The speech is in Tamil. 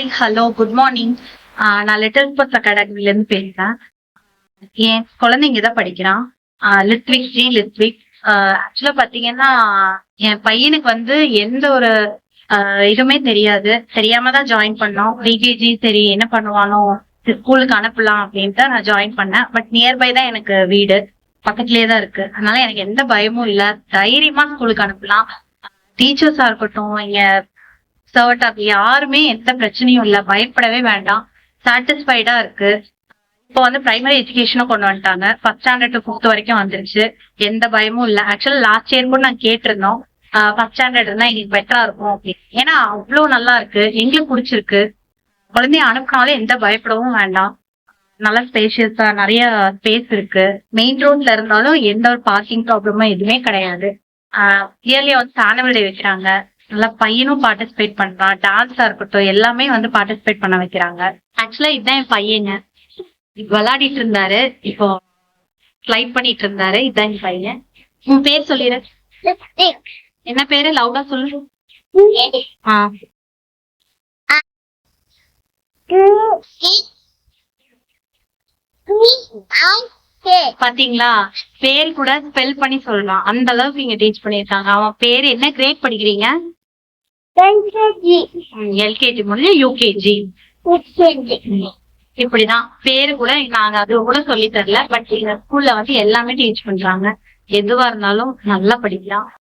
Hi, hello, good morning. நான் லிட்டில் ஸ்போர்ட்ஸ் அகாடமில இருந்து பேசுறேன். என் குழந்தைங்க தான் படிக்கிறான். லித்விக், லித்விக். ஆக்சுவலா பாத்தீங்கன்னா, என் பையனுக்கு வந்து எந்த ஒரு இதுவுமே தெரியாது. தெரியாம தான் ஜாயின் பண்ணோம். ப்ரீகேஜி சரி என்ன பண்ணுவானோ, ஸ்கூலுக்கு அனுப்பலாம் அப்படின்ட்டு நான் ஜாயின் பண்ணேன். பட் நியர்பை தான் எனக்கு வீடு. பக்கத்துலயே தான் இருக்கு. அதனால எனக்கு எந்த பயமும் இல்ல. தைரியமா ஸ்கூலுக்கு அனுப்பலாம். டீச்சர்ஸா இருக்கட்டும், இங்க சர்வட்டா யாருமே எந்த பிரச்சனையும் இல்ல. பயப்படவே வேண்டாம். சாட்டிஸ்ஃபைடா இருக்கு. இப்போ வந்து பிரைமரி எஜுகேஷனும் கொண்டு வந்துட்டாங்க. ஃபர்ஸ்ட் ஸ்டாண்டர்ட் டு 5th வரைக்கும் வந்துருச்சு. எந்த பயமும் இல்ல. ஆக்சுவலா லாஸ்ட் இயர் கூட நான் கேட்டிருந்தோம். ஃபர்ஸ்ட் ஸ்டாண்டர்ட் இருந்தா எங்களுக்கு பெட்டரா இருக்கும் அப்படின்னு. ஏன்னா அவ்வளவு நல்லா இருக்கு. எங்களுக்கு பிடிச்சிருக்கு. குழந்தைய அனுப்புனாலே எந்த பயப்படவும் வேண்டாம். நல்லா ஸ்பேஷியஸா நிறைய ஸ்பேஸ் இருக்கு. மெயின் ரோட்ல இருந்தாலும் எந்த ஒரு பார்க்கிங் ப்ராப்ளமும் எதுவுமே கிடையாது. இயர்லி வந்து ஆனுவல் டே வைக்கிறாங்க. நல்லா பையனும் பார்ட்டிசிபேட் பண்றான். டான்ஸா இருக்கட்டும் எல்லாமே வந்து பார்ட்டிசிபேட் பண்ண வைக்கிறாங்க. ஆக்சுவலா இதுதான் என் பையங்க. விளையாடிட்டு இருந்தாரு. இப்போ ஸ்லைட் பண்ணிட்டு இருந்தாரு. இதுதான் என் பையன். உன் பேர் சொல்லிடு. என்ன பேரு? லவுடா சொல்லு. ஆ பாத்தீங்களா, பேர் கூட ஸ்பெல் பண்ணி சொல்றான். அந்த அளவுக்கு இங்க டீச் பண்ணிருக்காங்க. அவன் பேரு என்ன? கிரேட் படிக்கிறீங்க? எல்கேஜி முடிஞ்சு யூகேஜி. இப்படிதான் பேரு கூட நாங்க அது கூட சொல்லி தரல. பட் எங்க ஸ்கூல்ல வந்து எல்லாமே டீச் பண்றாங்க. எதுவா இருந்தாலும் நல்லா படிக்கலாம்.